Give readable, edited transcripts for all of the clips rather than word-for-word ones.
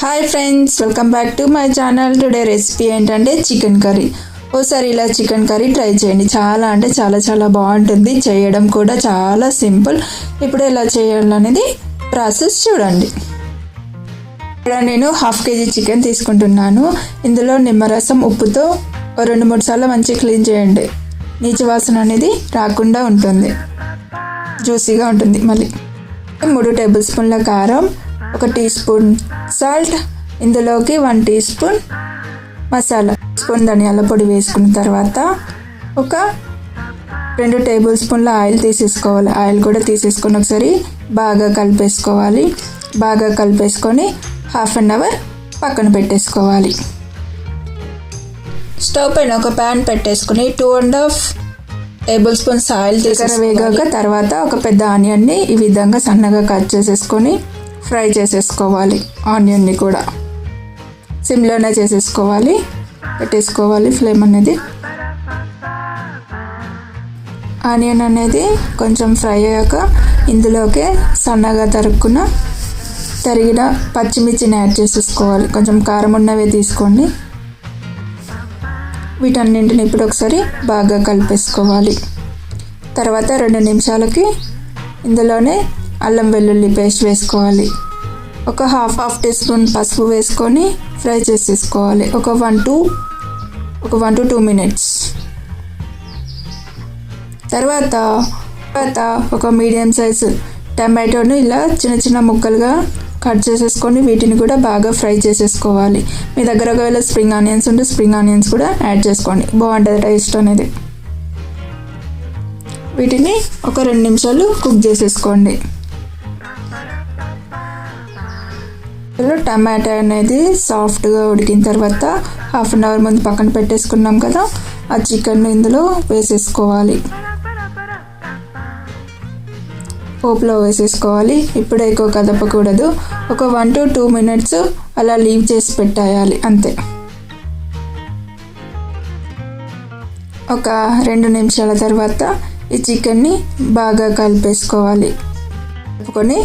Hi friends, welcome back to my channel. Today recipe ఏంటంటే chicken curry. ఓసారి ఇలా chicken curry try చేయండి. చాలా అంటే చాలా బాగుంటుంది. చేయడం కూడా చాలా సింపుల్. ఇప్పుడు ఎలా చేయాలనేది ప్రాసెస్ చూడండి. ఇక్కడ నేను 1/2 kg చికెన్ తీసుకుంటున్నాను. ఇందులో నిమ్మరసం ఉప్పుతో 2-3 సార్లు మంచిగా క్లీన్ చేయండి. నీచు వాసన అనేది రాకుండా ఉంటుంది, జ్యూసీగా ఉంటుంది. మళ్ళీ 3 టేబుల్ స్పూన్ల కారం, 1 టీ స్పూన్ సాల్ట్, ఇందులోకి 1 టీ స్పూన్ మసాలా, స్పూన్ ధనియాల పొడి వేసుకున్న తర్వాత ఒక 2 టేబుల్ స్పూన్ల ఆయిల్ తీసేసుకోవాలి. ఆయిల్ కూడా తీసేసుకొని ఒకసారి బాగా కలిపేసుకోవాలి. బాగా కలిపేసుకొని 1/2 అవర్ పక్కన పెట్టేసుకోవాలి. స్టవ్ పైన ఒక ప్యాన్ పెట్టేసుకుని 2.5 టేబుల్ స్పూన్స్ ఆయిల్ వేగాక తర్వాత ఒక పెద్ద ఆనియన్ని ఈ విధంగా సన్నగా కట్ చేసేసుకొని ఫ్రై చేసేసుకోవాలి. ఆనియన్ని కూడా సిమ్లోనే చేసేసుకోవాలి, పెట్టేసుకోవాలి ఫ్లేమ్ అనేది. ఆనియన్ అనేది కొంచెం ఫ్రై అయ్యాక ఇందులోకి సన్నగా తరిగిన పచ్చిమిర్చిని యాడ్ చేసేసుకోవాలి. కొంచెం కారం ఉన్నవే తీసుకోండి. వీటన్నింటిని ఇప్పుడు ఒకసారి బాగా కలిపేసుకోవాలి. తర్వాత 2 నిమిషాలకి ఇందులోనే అల్లం వెల్లుల్లి పేస్ట్ వేసుకోవాలి. ఒక హాఫ్ టీ స్పూన్ పసుపు వేసుకొని ఫ్రై చేసేసుకోవాలి. ఒక 1 to 2 మినిట్స్. తర్వాత ఒక మీడియం సైజు టమాటోను ఇలా చిన్న ముక్కలుగా కట్ చేసేసుకొని వీటిని కూడా బాగా ఫ్రై చేసేసుకోవాలి. మీ దగ్గర ఒకవేళ స్ప్రింగ్ ఆనియన్స్ ఉంటే స్ప్రింగ్ ఆనియన్స్ కూడా యాడ్ చేసుకోండి, బాగుంటుంది టేస్ట్ అనేది. వీటిని ఒక 2 నిమిషాలు కుక్ చేసేసుకోండి. టమాటా అనేది సాఫ్ట్గా ఉడికిన తర్వాత 1/2 అవర్ ముందు పక్కన పెట్టేసుకున్నాం కదా, ఆ చికెన్ ఇందులో వేసేసుకోవాలి. పోపులో వేసేసుకోవాలి. ఇప్పుడే ఎక్కువ కదపకూడదు. ఒక 1 to 2 మినిట్స్ అలా లీవ్ చేసి పెట్టేయాలి, అంతే. ఒక 2 నిమిషాల తర్వాత ఈ చికెన్ని బాగా కలిపేసుకోవాలి. కలుపుకొని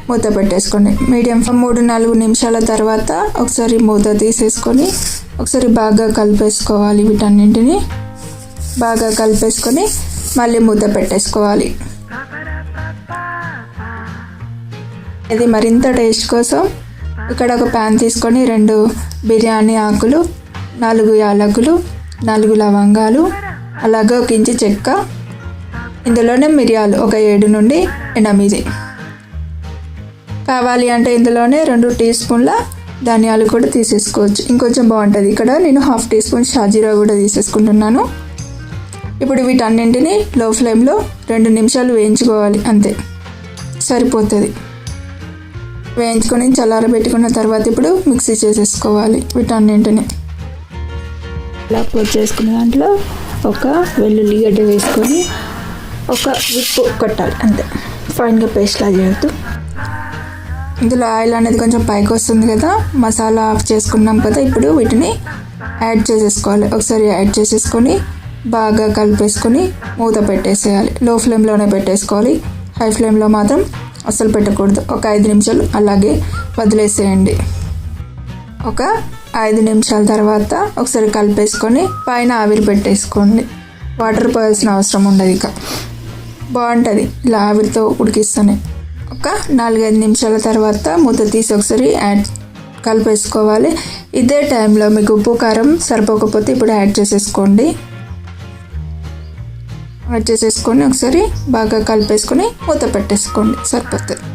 మూత పెట్టేసుకోండి. మీడియం 3-4 నిమిషాల తర్వాత ఒకసారి మూత తీసేసుకొని ఒకసారి బాగా కలిపేసుకోవాలి. వీటన్నింటిని బాగా కలిపేసుకొని మళ్ళీ మూత పెట్టేసుకోవాలి. ఇది మరింత టేస్ట్ కోసం ఇక్కడ ఒక ప్యాన్ తీసుకొని 2 బిర్యానీ ఆకులు, 4 యాలకులు, 4 లవంగాలు, అలాగే 1 ఇంచు చెక్క, ఇందులోనే మిరియాలు ఒక 7 నుండి 8. కావాలి అంటే ఇందులోనే 2 టీ స్పూన్ల ధనియాలు కూడా తీసేసుకోవచ్చు, ఇంకొంచెం బాగుంటుంది. ఇక్కడ నేను 1/2 టీ స్పూన్ షాజీరా కూడా తీసేసుకుంటున్నాను. ఇప్పుడు వీటన్నింటినీ లో ఫ్లేమ్లో 2 నిమిషాలు వేయించుకోవాలి, అంతే సరిపోతుంది. వేయించుకొని చల్లారబెట్టుకున్న తర్వాత ఇప్పుడు మిక్సీ చేసేసుకోవాలి వీటన్నింటిని. ఇలా పొడి చేసుకున్న దాంట్లో ఒక వెల్లుల్లి గడ్డ వేసుకొని ఒక విప్పు కొట్టాలి, అంతే. ఫైన్గా పేస్ట్లా చేయొద్దు. ఇందులో ఆయిల్ అనేది కొంచెం పైకి వస్తుంది కదా, మసాలా ఆఫ్ చేసుకున్నాం కదా, ఇప్పుడు వీటిని యాడ్ చేసేసుకోవాలి. ఒకసారి యాడ్ చేసేసుకొని బాగా కలిపేసుకొని మూత పెట్టేసేయాలి. లో ఫ్లేమ్లోనే పెట్టేసుకోవాలి, హై ఫ్లేమ్లో మాత్రం అస్సలు పెట్టకూడదు. ఒక 5 నిమిషాలు అలాగే వదిలేసేయండి. ఒక 5 నిమిషాల తర్వాత ఒకసారి కలిపేసుకొని పైన ఆవిరి పెట్టేసుకోండి. వాటర్ పోయాల్సిన అవసరం ఉండదు, ఇక బాగుంటుంది ఇలా ఆవిరితో ఉడికిస్తూనే. ఒక 4-5 నిమిషాల తర్వాత మూత తీసి ఒకసారి కలిపేసుకోవాలి. ఇదే టైంలో మీకు ఉప్పు కారం సరిపోకపోతే ఇప్పుడు యాడ్ చేసేసుకోండి. యాడ్ చేసేసుకొని ఒకసారి బాగా కలిపేసుకొని మూత పెట్టేసుకోండి, సరిపోతుంది.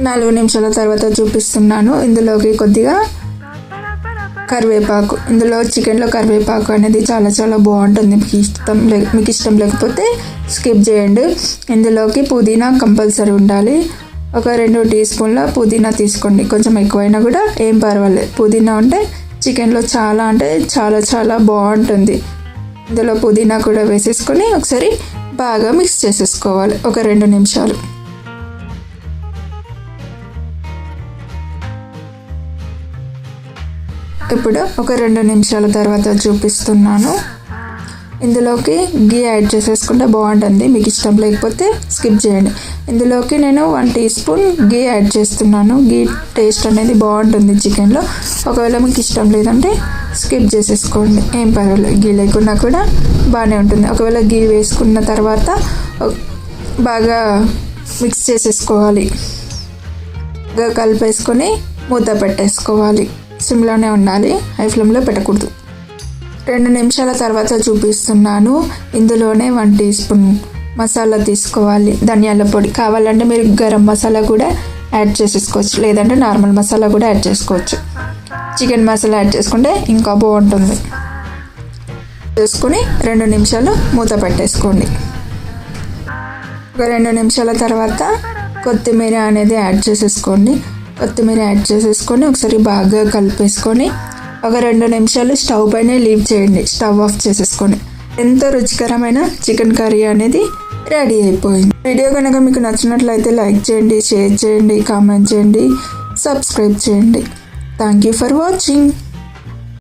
నాలుగు నిమిషాల తర్వాత చూపిస్తున్నాను. ఇందులోకి కొద్దిగా కరివేపాకు, ఇందులో చికెన్లో కరివేపాకు అనేది చాలా బాగుంటుంది. మీకు ఇష్టం లేకపోతే స్కిప్ చేయండి. ఇందులోకి పుదీనా కంపల్సరీ ఉండాలి. ఒక 2 టీ స్పూన్ల పుదీనా తీసుకోండి, కొంచెం ఎక్కువైనా కూడా ఏం పర్వాలేదు. పుదీనా ఉంటే చికెన్లో చాలా బాగుంటుంది. ఇందులో పుదీనా కూడా వేసేసుకొని ఒకసారి బాగా మిక్స్ చేసేసుకోవాలి ఒక 2 నిమిషాలు. ఇప్పుడు ఒక 2 నిమిషాల తర్వాత చూపిస్తున్నాను. ఇందులోకి గీ యాడ్ చేసేసుకుంటే బాగుంటుంది. మీకు ఇష్టం లేకపోతే స్కిప్ చేయండి. ఇందులోకి నేను 1 టీ స్పూన్ గీ యాడ్ చేస్తున్నాను. గీ టేస్ట్ అనేది బాగుంటుంది చికెన్లో. ఒకవేళ మీకు ఇష్టం లేదంటే స్కిప్ చేసేసుకోండి, ఏం పర్వాలేదు. గీ లేకున్నా కూడా బాగానే ఉంటుంది. ఒకవేళ గీ వేసుకున్న తర్వాత బాగా మిక్స్ చేసేసుకోవాలి. బాగా కలిపేసుకొని మూత పెట్టేసుకోవాలి. సిమ్లోనే ఉండాలి, హై ఫ్లేమ్లో పెట్టకూడదు. 2 నిమిషాల తర్వాత చూపిస్తున్నాను. ఇందులోనే 1 టీ స్పూన్ మసాలా తీసుకోవాలి, ధనియాల పొడి. కావాలంటే మీరు గరం మసాలా కూడా యాడ్ చేసేసుకోవచ్చు, లేదంటే నార్మల్ మసాలా కూడా యాడ్ చేసుకోవచ్చు. చికెన్ మసాలా యాడ్ చేసుకుంటే ఇంకా బాగుంటుంది. చేసుకొని 2 నిమిషాలు మూత పెట్టేసుకోండి. ఒక 2 నిమిషాల తర్వాత కొత్తిమీర అనేది యాడ్ చేసేసుకోండి. కొత్తిమీర యాడ్ చేసేసుకొని ఒకసారి బాగా కలిపేసుకొని ఒక 2 నిమిషాలు స్టవ్ పైన లీవ్ చేయండి. స్టవ్ ఆఫ్ చేసేసుకొని ఎంతో రుచికరమైన చికెన్ కర్రీ అనేది రెడీ అయిపోయింది. వీడియో కనుక మీకు నచ్చినట్లయితే లైక్ చేయండి, షేర్ చేయండి, కామెంట్ చేయండి, సబ్స్క్రైబ్ చేయండి. Thank you for watching.